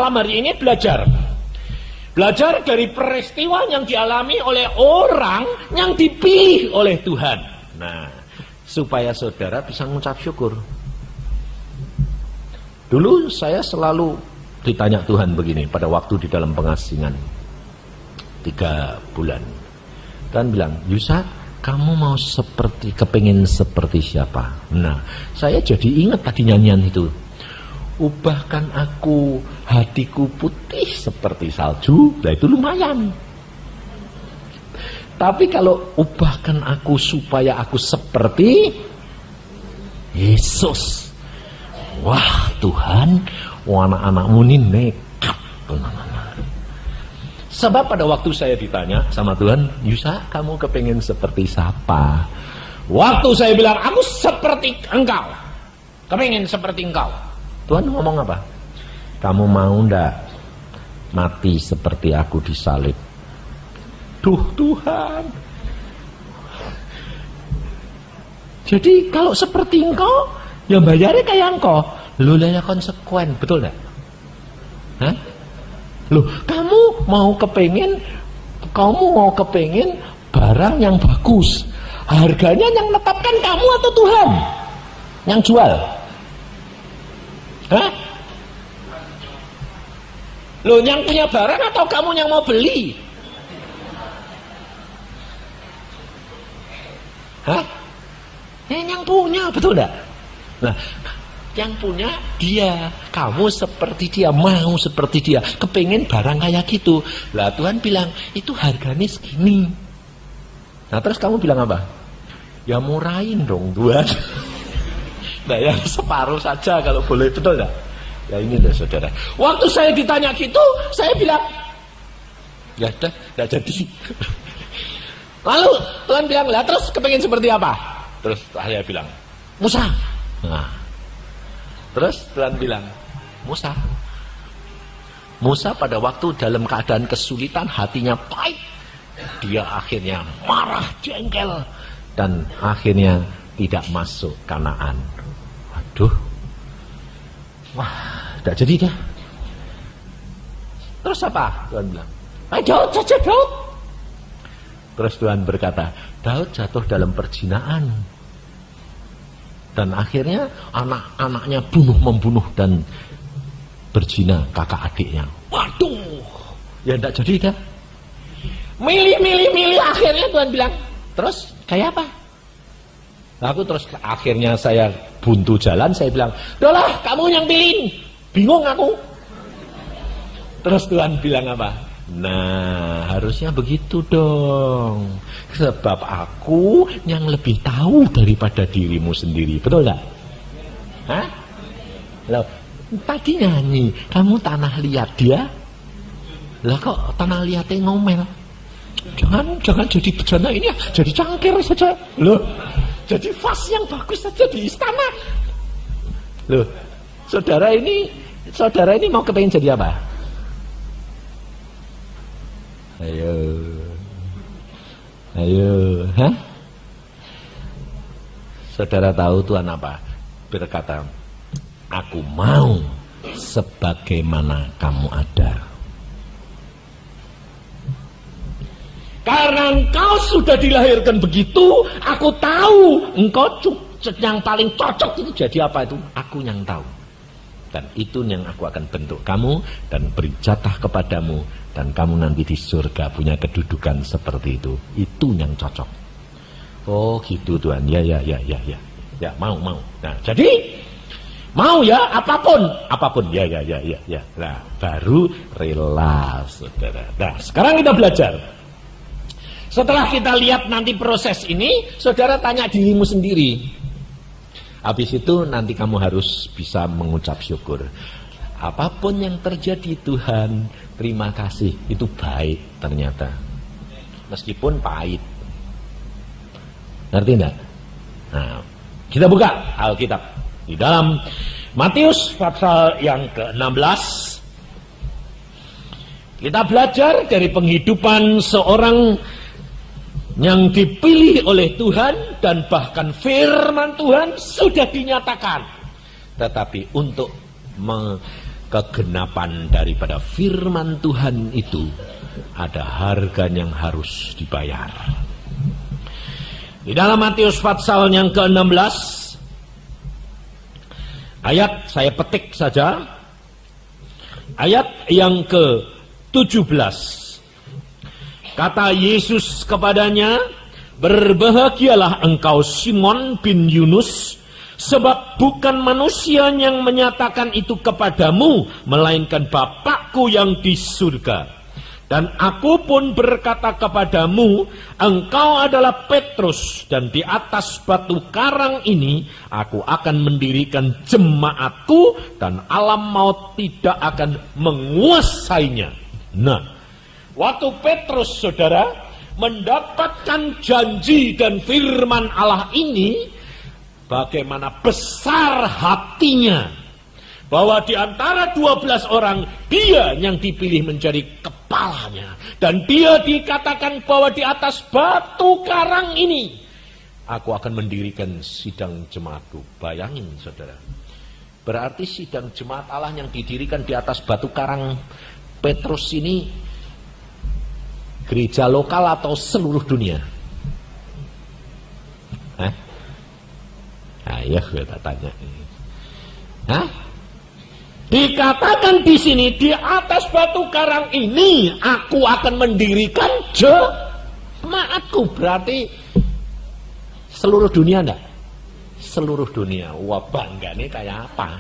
malam hari ini belajar dari peristiwa yang dialami oleh orang yang dipilih oleh Tuhan. Nah, supaya saudara bisa mengucap syukur. Dulu saya selalu ditanya Tuhan begini pada waktu di dalam pengasingan 3 bulan. Tuhan bilang, Yusa, kamu mau kepingin seperti siapa? Nah, saya jadi ingat tadi nyanyian itu. Ubahkan aku hatiku putih seperti salju. Nah, itu lumayan. Tapi kalau ubahkan aku supaya aku seperti Yesus. Wah, Tuhan, anak-anakmu ini nekat. Sebab pada waktu saya ditanya sama Tuhan, Yusa, kamu kepengen seperti siapa? Waktu saya bilang, aku seperti engkau, kepengen seperti engkau. Tuhan ngomong apa? Kamu mau ndak mati seperti aku disalib? Duh Tuhan. Jadi kalau seperti engkau, ya bayarnya kayak engkau. Lu lah ya konsekuen, betul ndak? Hah? Loh, kamu mau kepengen barang yang bagus. Harganya yang menetapkan kamu atau Tuhan yang jual? Hah? Loh, yang punya barang atau kamu yang mau beli? Hah? Yang punya, betul enggak? Nah, yang punya dia, kamu seperti dia, mau seperti dia, kepengen barang kayak gitu. Lah Tuhan bilang, itu harganya segini. Nah terus kamu bilang apa? Ya murahin dong Tuhan. Nah yang separuh saja kalau boleh, betul enggak? Ya ini loh saudara. Waktu saya ditanya gitu, saya bilang, ya dah, enggak jadi. Lalu Tuhan bilang, lah terus kepengen seperti apa? Terus saya bilang, Musa. Nah, terus Tuhan bilang, Musa pada waktu dalam keadaan kesulitan, hatinya pahit. Dia akhirnya marah, jengkel, dan akhirnya tidak masuk Kanaan. Waduh, wah, tidak jadi deh. Terus apa? Tuhan bilang, Daud saja Daud. Terus Tuhan berkata, Daud jatuh dalam perzinaan. Dan akhirnya anak-anaknya membunuh dan berzina kakak adiknya. Waduh, ya enggak jadi dah. Milih, akhirnya Tuhan bilang, terus kayak apa? Aku terus akhirnya saya buntu jalan, saya bilang, "Udahlah, kamu yang pilihin." Bingung aku. Terus Tuhan bilang apa? Nah, harusnya begitu dong. Sebab aku yang lebih tahu daripada dirimu sendiri. Betul enggak? Hah? Loh, tadi nyanyi, kamu tanah liat dia. Lah kok tanah liatnya ngomel? Jangan jadi bejana ini, jadi cangkir saja. Loh, jadi vas yang bagus saja di istana. Loh, saudara ini mau kepengen jadi apa? Ayo, hah? Saudara tahu Tuhan apa? Berkata, aku mau sebagaimana kamu ada. Karena engkau sudah dilahirkan begitu, aku tahu engkau yang paling cocok itu jadi apa itu? Aku yang tahu. Dan itu yang aku akan bentuk kamu dan beri jatah kepadamu. Dan kamu nanti di surga punya kedudukan seperti itu. Itu yang cocok. Oh gitu Tuhan. Ya. Ya mau. Nah jadi mau ya apapun. Ya. Nah baru rela saudara. Nah sekarang kita belajar. Setelah kita lihat nanti proses ini, saudara tanya dirimu sendiri. Habis itu nanti kamu harus bisa mengucap syukur. Apapun yang terjadi Tuhan, terima kasih. Itu baik ternyata. Meskipun pahit. Ngerti enggak? Nah, kita buka Alkitab. Di dalam Matius pasal yang ke-16. Kita belajar dari penghidupan seorang yang dipilih oleh Tuhan. Dan bahkan firman Tuhan sudah dinyatakan. Tetapi untuk kegenapan daripada firman Tuhan itu ada harga yang harus dibayar. Di dalam Matius pasal yang ke-16 ayat, saya petik saja, ayat yang ke-17. Kata Yesus kepadanya, "Berbahagialah engkau Simon bin Yunus, sebab bukan manusia yang menyatakan itu kepadamu, melainkan Bapakku yang di surga. Dan aku pun berkata kepadamu, engkau adalah Petrus, dan di atas batu karang ini aku akan mendirikan jemaatku, dan alam maut tidak akan menguasainya." Nah, waktu Petrus, saudara, mendapatkan janji dan firman Allah ini, bagaimana besar hatinya, bahwa di antara 12 orang dia yang dipilih menjadi kepalanya, dan dia dikatakan bahwa di atas batu karang ini aku akan mendirikan sidang jemaatku. Bayangin, saudara, berarti sidang jemaat Allah yang didirikan di atas batu karang Petrus ini gereja lokal atau seluruh dunia? Ayo kita tanya. Dikatakan di sini, di atas batu karang ini aku akan mendirikan jemaatku. Berarti seluruh dunia enggak? Seluruh dunia. Wah, bangganya kayak apa?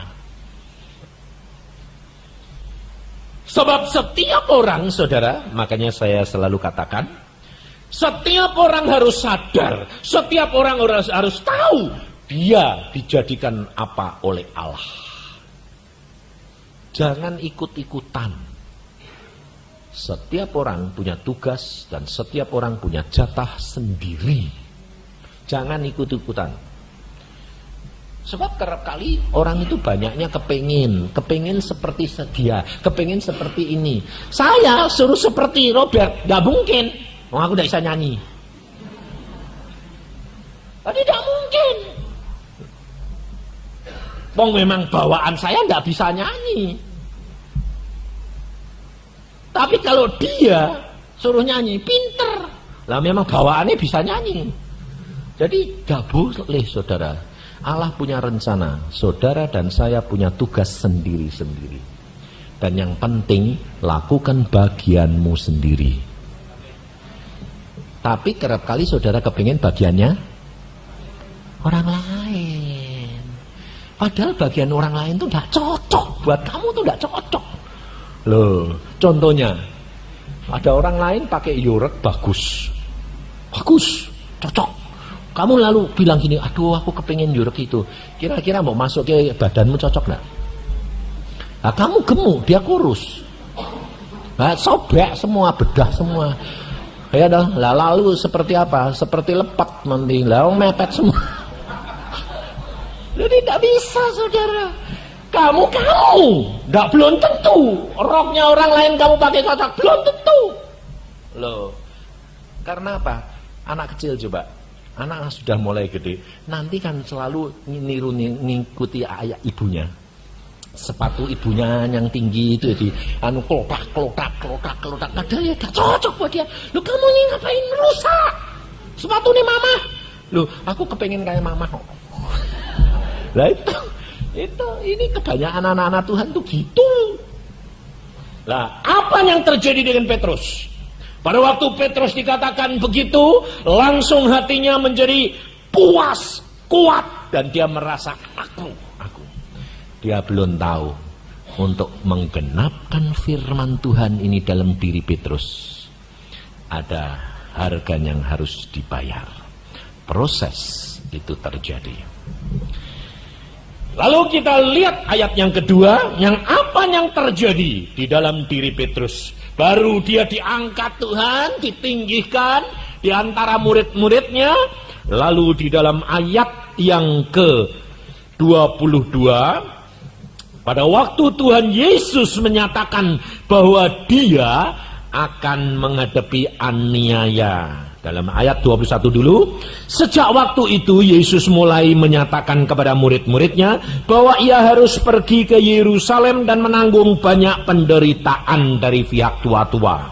Sebab setiap orang, saudara, makanya saya selalu katakan, setiap orang harus sadar, setiap orang harus tahu dia dijadikan apa oleh Allah. Jangan ikut-ikutan. Setiap orang punya tugas dan setiap orang punya jatah sendiri. Jangan ikut-ikutan. Sebab kerap kali orang itu banyaknya kepingin seperti dia, kepingin seperti ini. Saya suruh seperti Robert, gak mungkin. Aku gak bisa nyanyi. Tidak mungkin. Memang bawaan saya gak bisa nyanyi. Tapi kalau dia suruh nyanyi, pinter. Lah memang bawaannya bisa nyanyi. Jadi gak boleh, saudara. Allah punya rencana. Saudara dan saya punya tugas sendiri-sendiri. Dan yang penting, lakukan bagianmu sendiri. Tapi kerap kali saudara kepingin bagiannya orang lain. Padahal bagian orang lain itu gak cocok. Buat kamu tuh gak cocok. Loh, contohnya ada orang lain pakai yurek bagus, cocok. Kamu lalu bilang gini, aduh aku kepingin yurek itu. Kira-kira mau masuk ke badanmu cocok nggak? Nah, kamu gemuk, dia kurus. Nah, sobek semua, bedah semua. Ya dah, lalu seperti apa? Seperti lepat nanti, mepet semua. Jadi tidak bisa, saudara. Kamu, belum tentu. Roknya orang lain kamu pakai cocok, belum tentu. Loh, karena apa? Anak kecil coba, anak sudah mulai gede, nanti kan selalu ngikuti ayah ibunya. Sepatu ibunya yang tinggi itu di klotak. Padahal ya gak cocok buat dia. Loh, kamu ini ngapain merusak sepatu nih mama? Loh, aku kepengen kayak mama. Lah ini kebanyakan anak-anak Tuhan tuh gitu. Lah, apa yang terjadi dengan Petrus? Pada waktu Petrus dikatakan begitu, langsung hatinya menjadi puas, kuat, dan dia merasa aku. Dia belum tahu untuk menggenapkan firman Tuhan ini dalam diri Petrus. Ada harga yang harus dibayar. Proses itu terjadi. Lalu kita lihat ayat yang kedua, yang apa yang terjadi di dalam diri Petrus. Baru dia diangkat Tuhan, ditinggikan di antara murid-muridnya. Lalu di dalam ayat yang ke-22, pada waktu Tuhan Yesus menyatakan bahwa dia akan menghadapi aniaya Dalam ayat 21 dulu, sejak waktu itu Yesus mulai menyatakan kepada murid-muridnya bahwa ia harus pergi ke Yerusalem dan menanggung banyak penderitaan dari pihak tua-tua,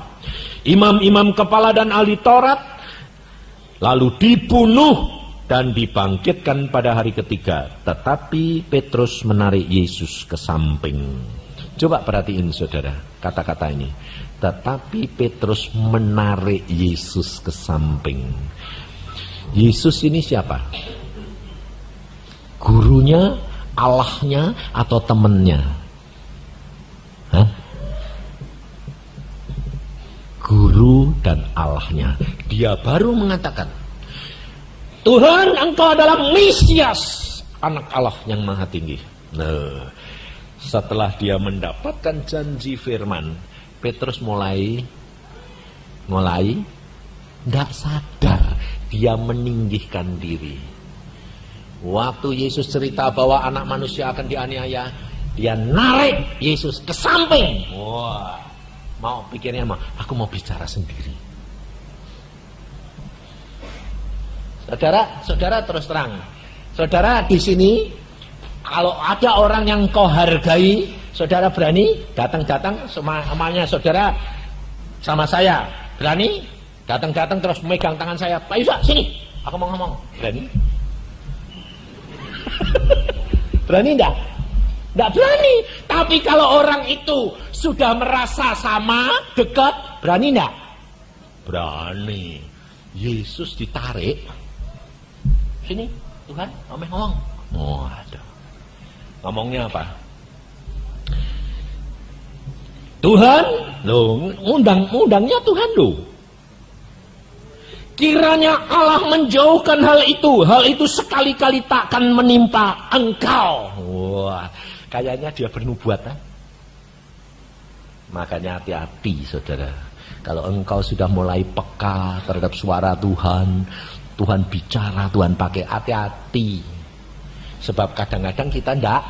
imam-imam kepala dan ahli Taurat, lalu dibunuh dan dibangkitkan pada hari ketiga. Tetapi Petrus menarik Yesus ke samping. Coba perhatiin saudara kata-kata ini. Tetapi Petrus menarik Yesus ke samping. Yesus ini siapa? Gurunya, Allahnya, atau temannya? Hah? Guru dan Allahnya. Dia baru mengatakan, Tuhan, engkau adalah Mesias, anak Allah yang maha tinggi. Nah, setelah dia mendapatkan janji firman, Petrus mulai tidak sadar, dia meninggikan diri. Waktu Yesus cerita bahwa anak manusia akan dianiaya, dia narik Yesus ke samping. Wah, mau pikirnya aku mau bicara sendiri. Saudara terus terang. Saudara di sini, kalau ada orang yang kau hargai, saudara berani datang-datang semuanya saudara sama saya, berani datang-datang terus megang tangan saya, Pak Yusa sini, aku mau ngomong, berani? Berani enggak? Enggak berani. Tapi kalau orang itu sudah merasa sama, dekat, berani enggak? Berani. Yesus ditarik, sini Tuhan, ngomong. Oh, ada. Ngomongnya apa? Tuhan, loh, undangnya Tuhan loh. Kiranya Allah menjauhkan hal itu sekali-kali takkan menimpa engkau. Wah, kayaknya dia bernubuat, kan? Makanya hati-hati saudara. Kalau engkau sudah mulai peka terhadap suara Tuhan, Tuhan bicara, Tuhan pakai, hati-hati. Sebab kadang-kadang kita enggak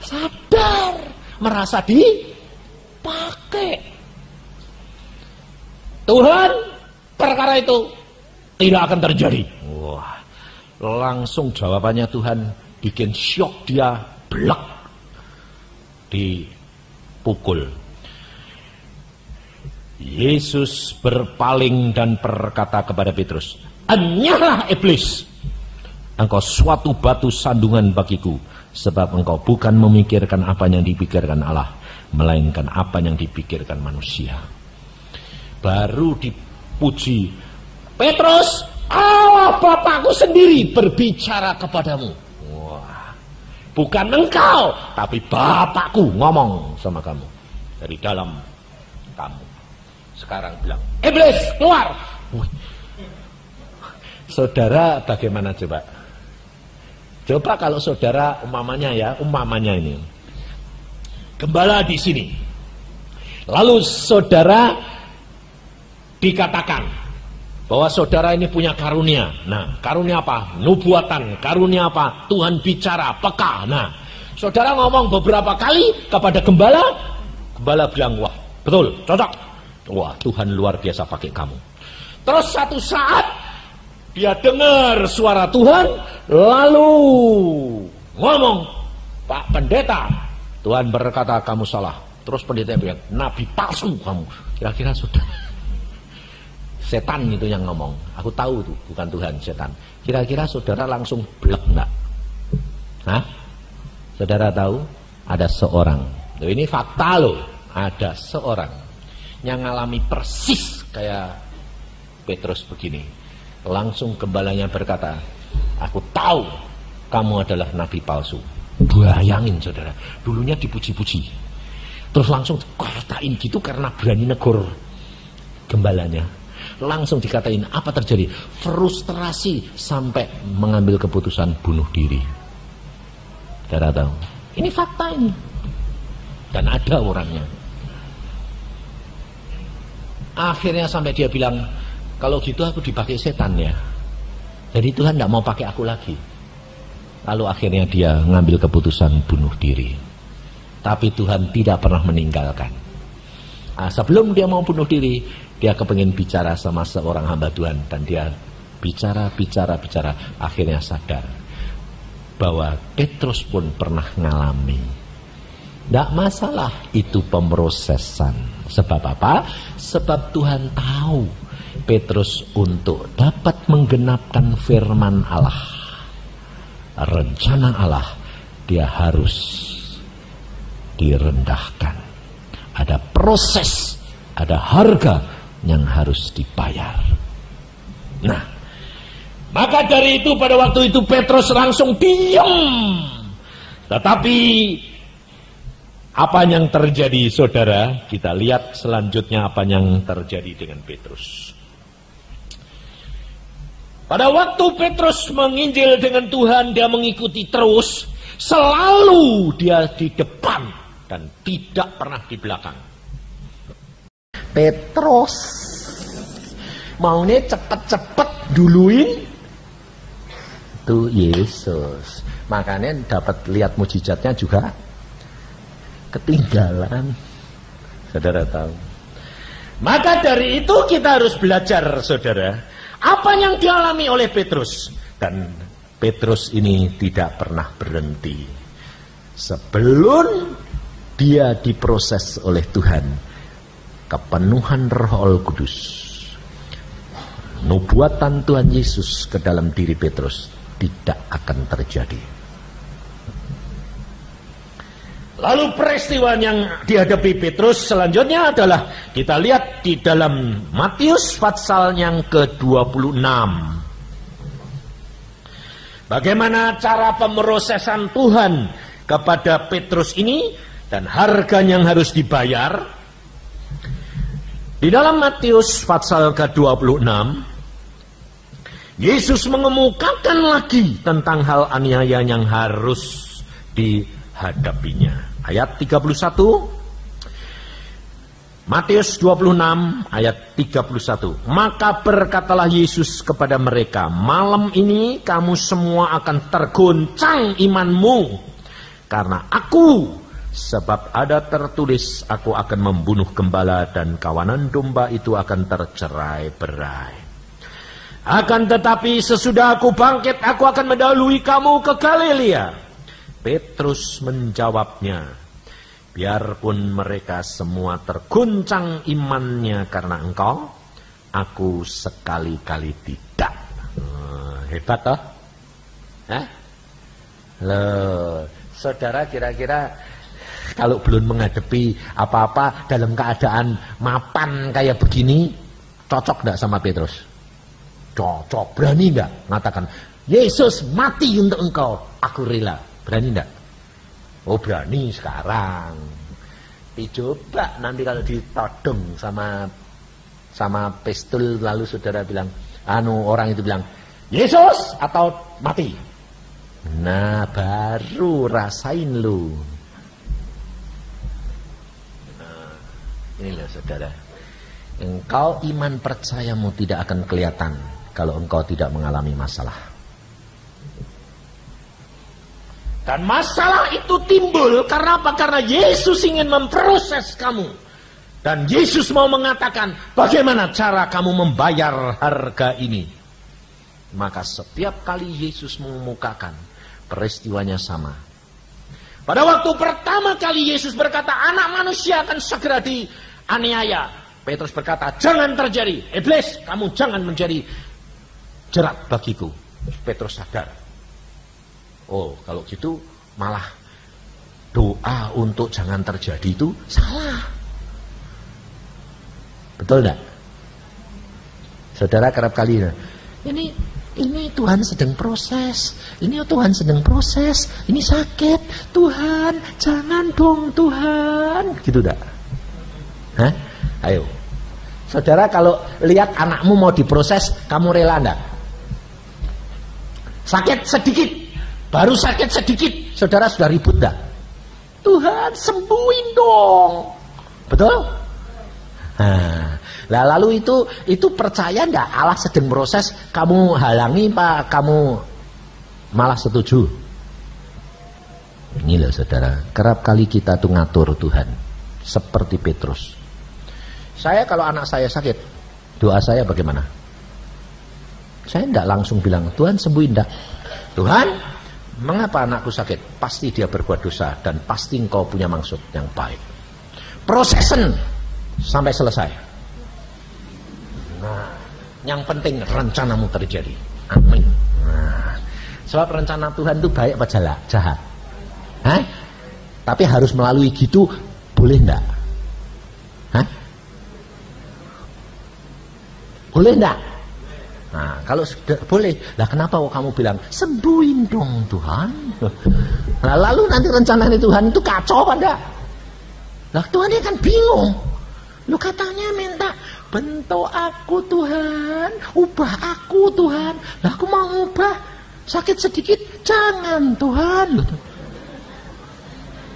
sadar, merasa dipakai. Tuhan, perkara itu tidak akan terjadi. Wah, langsung jawabannya Tuhan bikin syok, dia blek, dipukul. Yesus berpaling dan berkata kepada Petrus, "Enyahlah iblis, engkau suatu batu sandungan bagiku, sebab engkau bukan memikirkan apa yang dipikirkan Allah, melainkan apa yang dipikirkan manusia." Baru dipuji, Petrus, Allah Bapakku sendiri berbicara kepadamu. Wah, bukan engkau, tapi Bapakku ngomong sama kamu dari dalam kamu. Sekarang bilang, iblis keluar. Saudara bagaimana coba? Coba kalau saudara umpamanya ini gembala di sini, lalu saudara dikatakan bahwa saudara ini punya karunia. Nah, karunia apa? Nubuatan. Karunia apa? Tuhan bicara, peka. Nah, saudara ngomong beberapa kali kepada gembala, gembala bilang, wah betul, cocok. Wah, Tuhan luar biasa pakai kamu. Terus satu saat dia dengar suara Tuhan, lalu ngomong, Pak Pendeta, Tuhan berkata kamu salah. Terus pendeta bilang, nabi palsu kamu. Kira-kira sudah. Setan itu yang ngomong. Aku tahu itu bukan Tuhan, setan. Kira-kira saudara langsung blek enggak? Hah? Saudara tahu ada seorang. Loh, ini fakta loh. Ada seorang yang ngalami persis kayak Petrus begini. Langsung gembalanya berkata, aku tahu kamu adalah nabi palsu. Bayangin saudara, dulunya dipuji-puji, terus langsung dikatain gitu karena berani negor gembalanya. Langsung dikatain, apa terjadi? Frustrasi sampai mengambil keputusan bunuh diri. Saudara tahu, ini fakta ini. Dan ada orangnya. Akhirnya sampai dia bilang, kalau gitu aku dipakai setan ya. Jadi Tuhan tidak mau pakai aku lagi. Lalu akhirnya dia ngambil keputusan bunuh diri. Tapi Tuhan tidak pernah meninggalkan. sebelum dia mau bunuh diri, dia kepengin bicara sama seorang hamba Tuhan, dan dia bicara, akhirnya sadar bahwa Petrus pun pernah ngalami. Tidak masalah, itu pemrosesan. Sebab apa? Sebab Tuhan tahu Petrus untuk dapat menggenapkan firman Allah, rencana Allah, dia harus direndahkan. Ada proses, ada harga yang harus dibayar. Nah, maka dari itu pada waktu itu Petrus langsung diam. Tetapi apa yang terjadi, saudara? Kita lihat selanjutnya apa yang terjadi dengan Petrus. Pada waktu Petrus menginjil dengan Tuhan, dia mengikuti terus. Selalu dia di depan dan tidak pernah di belakang. Petrus maunya cepet-cepet duluin tuh Yesus. Makanya dapat lihat mujizatnya juga ketinggalan. Saudara tahu. Maka dari itu kita harus belajar, saudara, apa yang dialami oleh Petrus. Dan Petrus ini tidak pernah berhenti sebelum dia diproses oleh Tuhan. Kepenuhan Roh Kudus, nubuatan Tuhan Yesus ke dalam diri Petrus tidak akan terjadi. Lalu peristiwa yang dihadapi Petrus selanjutnya adalah kita lihat di dalam Matius pasal yang ke-26. Bagaimana cara pemrosesan Tuhan kepada Petrus ini dan harga yang harus dibayar. Di dalam Matius pasal ke-26, Yesus mengemukakan lagi tentang hal aniaya yang harus dihadapinya. Ayat 31, Matius 26 ayat 31. Maka berkatalah Yesus kepada mereka, malam ini kamu semua akan tergoncang imanmu karena aku, sebab ada tertulis, aku akan membunuh gembala dan kawanan domba itu akan tercerai-berai. Akan tetapi sesudah aku bangkit, aku akan mendahului kamu ke Galilea. Petrus menjawabnya, biarpun mereka semua terguncang imannya karena engkau, aku sekali-kali tidak. Hebat toh? Loh, saudara kira-kira kalau belum menghadapi apa-apa dalam keadaan mapan kayak begini, cocok enggak sama Petrus? Cocok. Berani enggak mengatakan, Yesus mati untuk engkau, aku rela? Berani enggak? Oh berani sekarang. Dicoba nanti kalau ditodong sama pistol, lalu saudara bilang, orang itu bilang, Yesus atau mati. Nah baru rasain lu. Nah, ini loh saudara, engkau iman percayamu tidak akan kelihatan kalau engkau tidak mengalami masalah. Dan masalah itu timbul karena apa? Karena Yesus ingin memproses kamu. Dan Yesus mau mengatakan, bagaimana cara kamu membayar harga ini? Maka setiap kali Yesus mengemukakan, peristiwanya sama. Pada waktu pertama kali Yesus berkata, anak manusia akan segera dianiaya. Petrus berkata, jangan terjadi. Iblis, kamu jangan menjadi jerat bagiku. Petrus sadar. Oh, kalau gitu malah doa untuk jangan terjadi itu salah. Betul enggak? Saudara kerap kali ini Tuhan sedang proses. Ini Tuhan sedang proses. Ini sakit. Tuhan, jangan dong Tuhan. Gitu enggak? Hah? Ayo. Saudara kalau lihat anakmu mau diproses, kamu rela enggak? Sakit sedikit. Baru sakit sedikit, saudara sudah ribut dah. Tuhan sembuhin dong. Betul? Nah, lalu itu percaya enggak Allah sedang proses, kamu halangi Pak, kamu malah setuju? Ini loh saudara, kerap kali kita tuh ngatur Tuhan seperti Petrus. Saya kalau anak saya sakit, doa saya bagaimana? Saya tidak langsung bilang, Tuhan sembuhin, enggak. Tuhan, mengapa anakku sakit? Pasti dia berbuat dosa dan pasti engkau punya maksud yang baik. Prosesen sampai selesai. Nah, yang penting rencanamu terjadi. Amin. Nah, sebab rencana Tuhan itu baik apa jahat? Hah? Tapi harus melalui gitu, boleh enggak? Hah? Boleh enggak? Nah, kalau sudah boleh, lah kenapa kamu bilang sembuhin dong Tuhan? Nah, lalu nanti rencananya Tuhan itu kacau pada. Lah Tuhan dia kan bingung. Lu katanya minta bentuk aku Tuhan, ubah aku Tuhan. Lah aku mau ubah, sakit sedikit jangan Tuhan.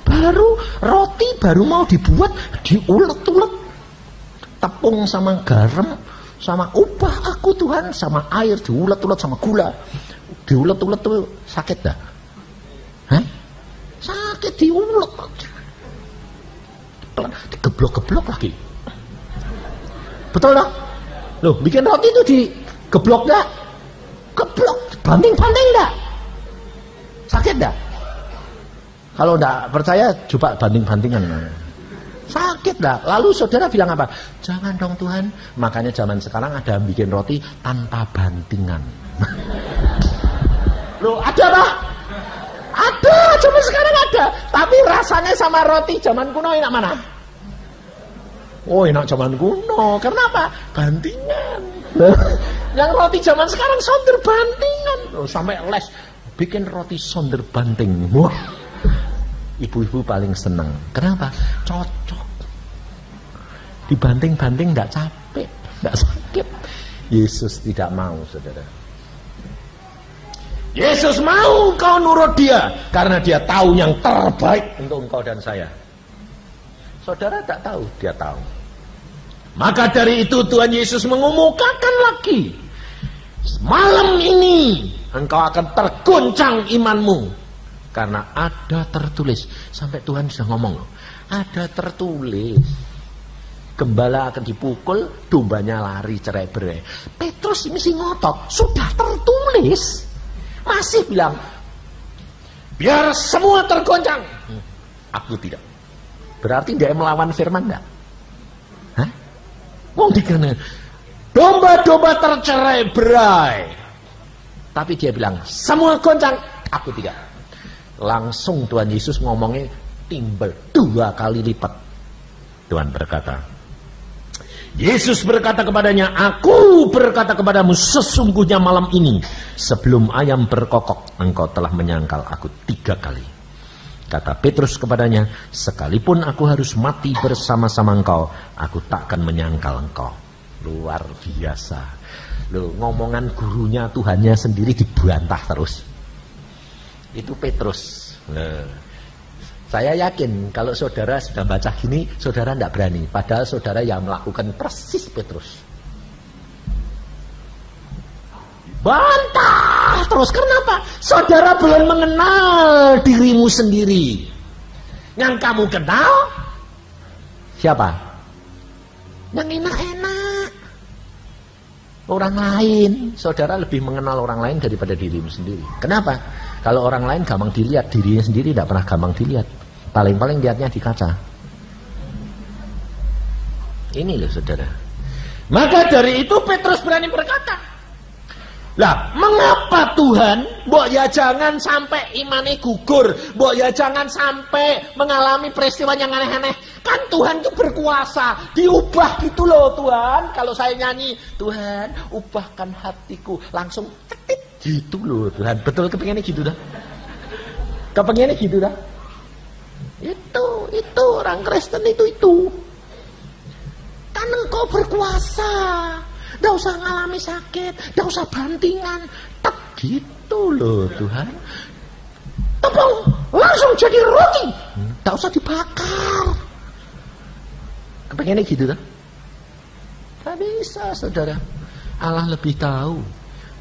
Baru roti baru mau dibuat diulet-ulet, tepung sama garam sama ubah aku Tuhan, sama air diulet-ulet sama gula, diulet-ulet tuh sakit dah? Hah? Sakit diulet, digeblok-geblok lagi. Betul dah? Loh, bikin roti itu digeblok dah? Geblok, banting-banting dah? Sakit dah? Kalau enggak percaya coba banting-bantingan. Sakit dah. Lalu saudara bilang apa? Jangan dong Tuhan. Makanya zaman sekarang ada bikin roti tanpa bantingan. Loh, ada pak? Ada, zaman sekarang ada. Tapi rasanya sama roti zaman kuno enak mana? Oh, enak zaman kuno. Kenapa? Bantingan. Yang roti zaman sekarang sonder bantingan. Loh, sampai les bikin roti sonder banting. Wah. Ibu-ibu paling senang. Kenapa? Cocok. Dibanting-banting enggak capek, enggak sakit. Yesus tidak mau, saudara. Yesus mau kau nurut dia karena dia tahu yang terbaik untuk engkau dan saya. Saudara tak tahu, dia tahu. Maka dari itu Tuhan Yesus mengumumkan lagi, malam ini engkau akan terguncang imanmu. Karena ada tertulis. Sampai Tuhan sudah ngomong, ada tertulis. Gembala akan dipukul, dombanya lari cerai-berai. Petrus mesti ngotot, sudah tertulis. Masih bilang, biar semua tergoncang. Aku tidak. Berarti dia melawan firman enggak? Hah? Wong dikene domba-domba tercerai-berai. Tapi dia bilang, semua goncang, aku tidak. Langsung Tuhan Yesus ngomongnya timbal 2 kali lipat. Tuhan berkata, Yesus berkata kepadanya, aku berkata kepadamu sesungguhnya malam ini sebelum ayam berkokok engkau telah menyangkal aku 3 kali. Kata Petrus kepadanya, sekalipun aku harus mati bersama-sama engkau, aku takkan menyangkal engkau. Luar biasa. Loh, ngomongan gurunya Tuhannya sendiri dibantah terus. Itu Petrus. Nah, saya yakin kalau saudara sudah baca gini, saudara tidak berani. Padahal saudara yang melakukan persis Petrus. Bantah terus. Kenapa? Saudara belum mengenal dirimu sendiri. Yang kamu kenal siapa? Yang enak-enak. Orang lain. Saudara lebih mengenal orang lain daripada dirimu sendiri. Kenapa? Kalau orang lain gampang dilihat, dirinya sendiri tidak pernah gampang dilihat. Paling-paling lihatnya di kaca. Ini loh saudara. Maka dari itu Petrus berani berkata, lah mengapa Tuhan, mbok ya jangan sampai imane gugur, mbok ya jangan sampai mengalami peristiwa yang aneh-aneh. Kan Tuhan itu berkuasa, diubah gitu loh Tuhan. Kalau saya nyanyi, Tuhan ubahkan hatiku, langsung cetit gitu loh Tuhan. Betul kepengennya gitu dah? Kepengennya gitu dah? Itu orang Kristen itu. Kan engkau berkuasa. Nggak usah ngalami sakit, nggak usah bantingan, tak gitu loh Tuhan. Tepung langsung jadi roti, nggak usah dibakar. Kepengennya gitu kan? Gak bisa saudara. Allah lebih tahu.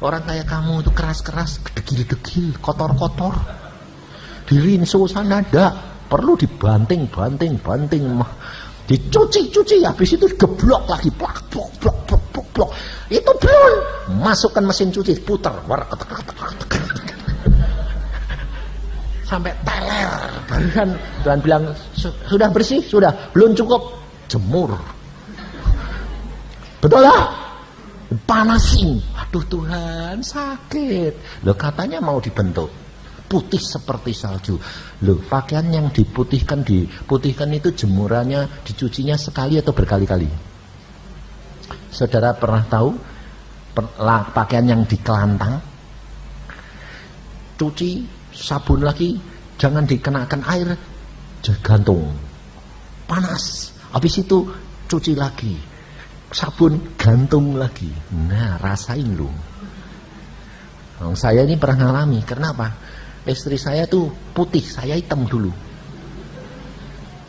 Orang kayak kamu itu keras-keras, degil-degil, kotor-kotor. Dirinso sana ndak, perlu dibanting. Dicuci, habis itu geblok lagi, blok. Itu belum, masukkan mesin cuci, putar, sampai teler. Baru kan Tuhan bilang, sudah bersih, sudah, belum cukup, jemur. Betul lah? Panasin. Aduh Tuhan, sakit. Loh katanya mau dibentuk putih seperti salju. Loh, pakaian yang diputihkan itu jemurannya, dicucinya sekali atau berkali-kali? Saudara pernah tahu pakaian yang dikelantang, cuci, sabun lagi, jangan dikenakan air, gantung, panas. Habis itu cuci lagi, sabun, gantung lagi. Nah, rasain lu. Saya ini pernah ngalami. Kenapa? Istri saya tuh putih, saya hitam dulu.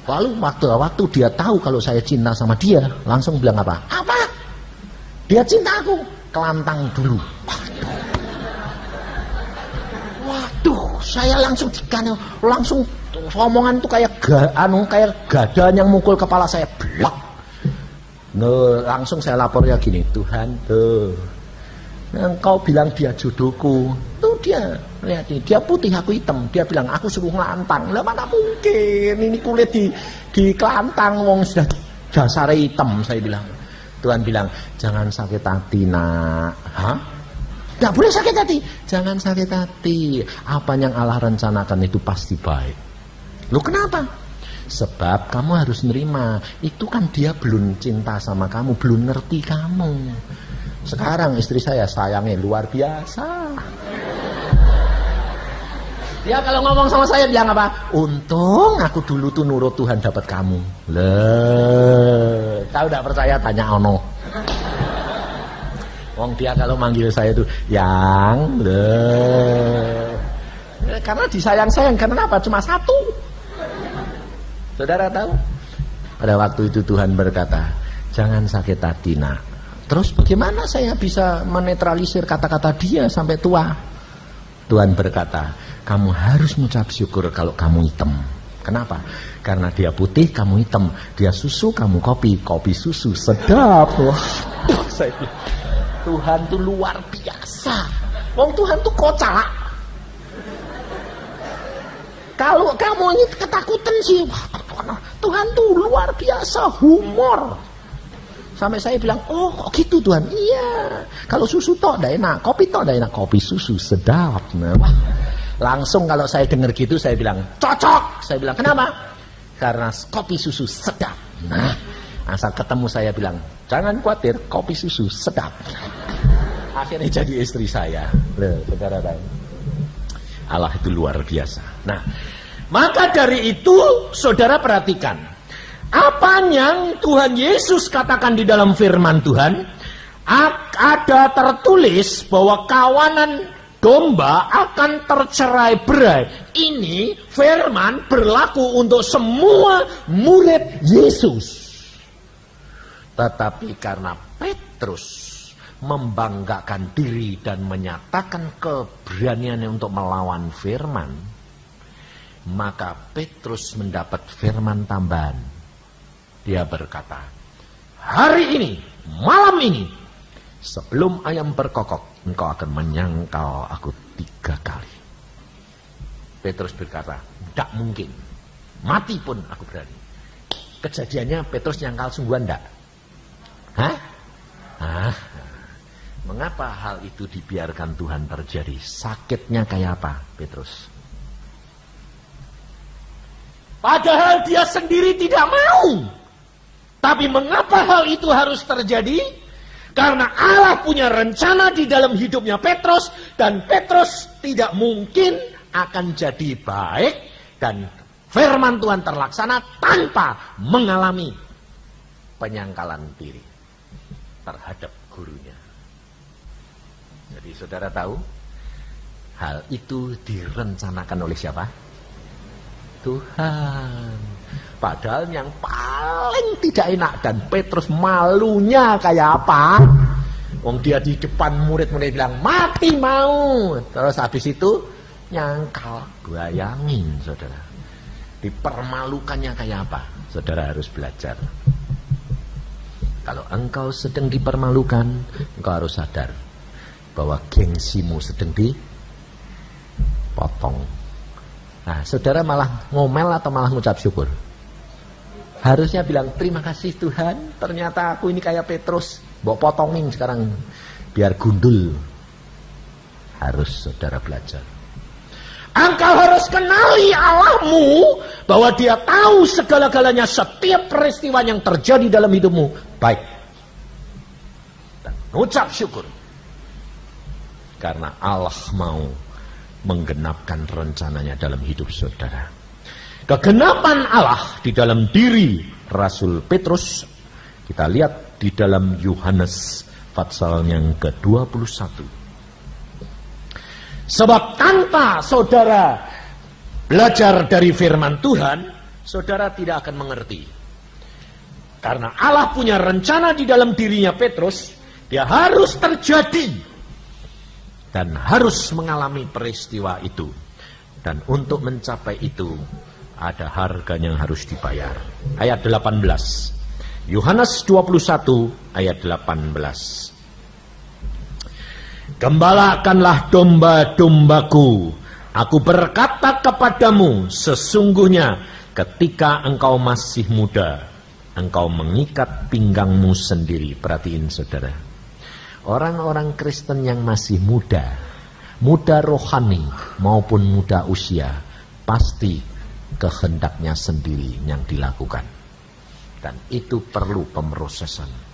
Lalu waktu dia tahu kalau saya cinta sama dia, langsung bilang apa? Apa? Dia cinta aku, kelantang dulu. Waduh, saya langsung omongan tuh kayak gada yang mukul kepala saya, blak. No, langsung saya lapor ya gini, Tuhan, tuh, engkau bilang dia jodohku, tuh dia, lihat nih, dia putih aku hitam, dia bilang aku suruh ngelantang, lah mana mungkin, ini kulit di kelantang, wong sudah dasarnya hitam, saya bilang. Tuhan bilang, jangan sakit hati nak. Hah? Gak boleh sakit hati, jangan sakit hati, apa yang Allah rencanakan itu pasti baik. Loh kenapa? Sebab kamu harus nerima, itu kan dia belum cinta sama kamu, belum ngerti kamu. Sekarang istri saya sayangnya luar biasa. Dia kalau ngomong sama saya bilang apa? Untung aku dulu tuh nurut Tuhan dapat kamu. Loh, tahu tidak percaya tanya ono. Wong dia kalau manggil saya tuh yang loh. Karena disayang-sayang, karena apa? Cuma satu. Saudara tahu? Pada waktu itu Tuhan berkata, jangan sakit hati nak. Terus bagaimana saya bisa menetralisir kata-kata dia sampai tua? Tuhan berkata, kamu harus mengucap syukur kalau kamu hitam. Kenapa? Karena dia putih, kamu hitam. Dia susu, kamu kopi. Kopi susu, sedap. Wah, saya bilang, Tuhan tuh luar biasa. Wong Tuhan tuh kocak. Kalau kamu ini ketakutan sih, wah, Tuhan tuh luar biasa, humor. Sampai saya bilang, oh kok gitu Tuhan? Iya, kalau susu tok dah enak, kopi tok dah enak, kopi susu sedap. Nah, wah, langsung kalau saya dengar gitu saya bilang, cocok. Saya bilang, kenapa? Karena kopi susu sedap. Nah, asal ketemu saya bilang, jangan khawatir, kopi susu sedap. Akhirnya jadi istri saya. Loh, saudara tahu. Allah itu luar biasa. Nah, maka dari itu saudara perhatikan. Apa yang Tuhan Yesus katakan di dalam firman Tuhan, ada tertulis bahwa kawanan domba akan tercerai-berai. Ini firman berlaku untuk semua murid Yesus. Tetapi karena Petrus membanggakan diri dan menyatakan keberaniannya untuk melawan firman, maka Petrus mendapat firman tambahan. Dia berkata, hari ini, malam ini, sebelum ayam berkokok, engkau akan menyangkal aku 3 kali. Petrus berkata, tidak mungkin, mati pun aku berani. Kejadiannya Petrus nyangkal sungguhan enggak? Hah? Mengapa hal itu dibiarkan Tuhan terjadi? Sakitnya kayak apa, Petrus? Padahal dia sendiri tidak mau. Tapi mengapa hal itu harus terjadi? Karena Allah punya rencana di dalam hidupnya Petrus, dan Petrus tidak mungkin akan jadi baik dan firman Tuhan terlaksana tanpa mengalami penyangkalan diri terhadap gurunya. Jadi saudara tahu, hal itu direncanakan oleh siapa? Tuhan. Padahal yang paling tidak enak, dan Petrus malunya kayak apa? Wong dia di depan murid-murid bilang mati mau. Terus habis itu nyangkal. Bayangin saudara. dipermalukannya kayak apa? Saudara harus belajar. Kalau engkau sedang dipermalukan, engkau harus sadar bahwa gengsimu sedang dipotong. Nah, saudara malah ngomel atau malah ngucap syukur? Harusnya bilang, terima kasih Tuhan, ternyata aku ini kayak Petrus, mbok potongin sekarang biar gundul. Harus saudara belajar. Engkau harus kenali Allahmu, bahwa Dia tahu segala-galanya, setiap peristiwa yang terjadi dalam hidupmu baik. Dan ucap syukur, karena Allah mau menggenapkan rencananya dalam hidup saudara. Kegenapan Allah di dalam diri Rasul Petrus kita lihat di dalam Yohanes pasal yang ke-21. Sebab tanpa saudara belajar dari firman Tuhan, saudara tidak akan mengerti. Karena Allah punya rencana di dalam dirinya Petrus, dia harus terjadi dan harus mengalami peristiwa itu. Dan untuk mencapai itu ada harga yang harus dibayar. Ayat 18. Yohanes 21 ayat 18. Gembalakanlah domba-dombaku. Aku berkata kepadamu, sesungguhnya ketika engkau masih muda, engkau mengikat pinggangmu sendiri. Perhatiin saudara, orang-orang Kristen yang masih muda, muda rohani maupun muda usia, pasti kehendaknya sendiri yang dilakukan. Dan itu perlu pemrosesan.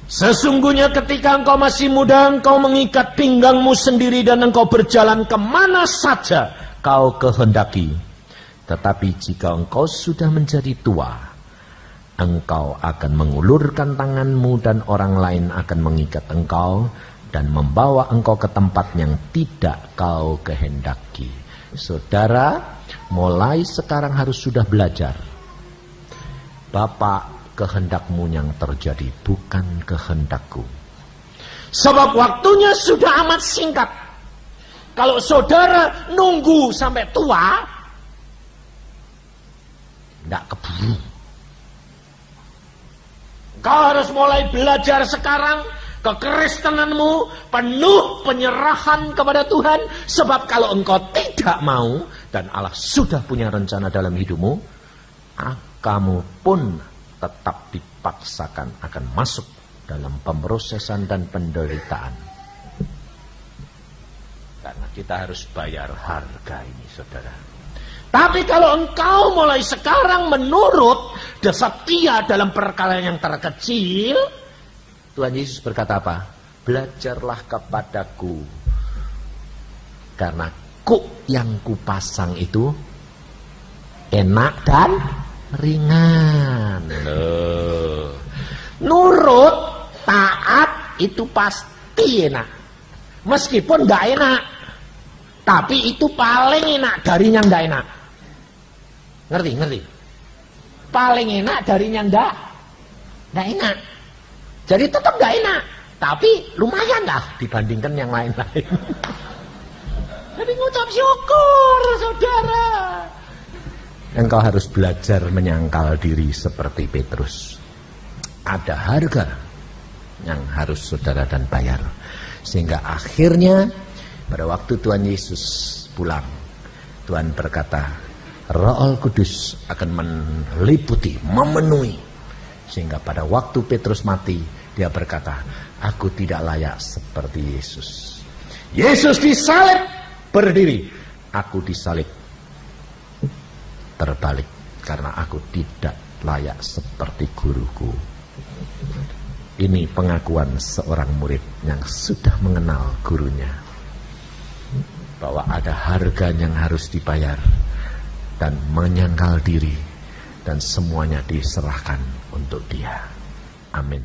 Sesungguhnya ketika engkau masih muda, engkau mengikat pinggangmu sendiri dan engkau berjalan kemana saja kau kehendaki. Tetapi jika engkau sudah menjadi tua, engkau akan mengulurkan tanganmu dan orang lain akan mengikat engkau dan membawa engkau ke tempat yang tidak kau kehendaki. Saudara, mulai sekarang harus sudah belajar. Bapak, kehendakmu yang terjadi, bukan kehendakku. Sebab waktunya sudah amat singkat. Kalau saudara nunggu sampai tua, tidak keburu. Kau harus mulai belajar sekarang. Kekristenanmu penuh penyerahan kepada Tuhan. Sebab kalau engkau tidak mau, dan Allah sudah punya rencana dalam hidupmu, kamu pun tetap dipaksakan akan masuk dalam pemrosesan dan penderitaan. Karena kita harus bayar harga ini, saudara. Tapi kalau engkau mulai sekarang menurut dan setia dalam perkara yang terkecil, Tuhan Yesus berkata apa? Belajarlah kepadaku, karena kuk yang kupasang itu enak dan ringan. Nurut, taat itu pasti enak. Meskipun gak enak, tapi itu paling enak dari yang gak enak. Ngerti? Paling enak dari yang gak enak. Jadi tetap gak enak, tapi lumayan lah dibandingkan yang lain-lain. Jadi ngucap syukur, saudara. Engkau harus belajar menyangkal diri seperti Petrus. Ada harga yang harus saudara dan bayar. Sehingga akhirnya pada waktu Tuhan Yesus pulang, Tuhan berkata, Roh Kudus akan meliputi, memenuhi. Sehingga pada waktu Petrus mati, dia berkata, aku tidak layak seperti Yesus. Yesus disalib, berdiri. Aku disalib, terbalik, karena aku tidak layak seperti guruku. Ini pengakuan seorang murid yang sudah mengenal gurunya, bahwa ada harga yang harus dibayar, dan menyangkal diri, dan semuanya diserahkan untuk dia. Amin.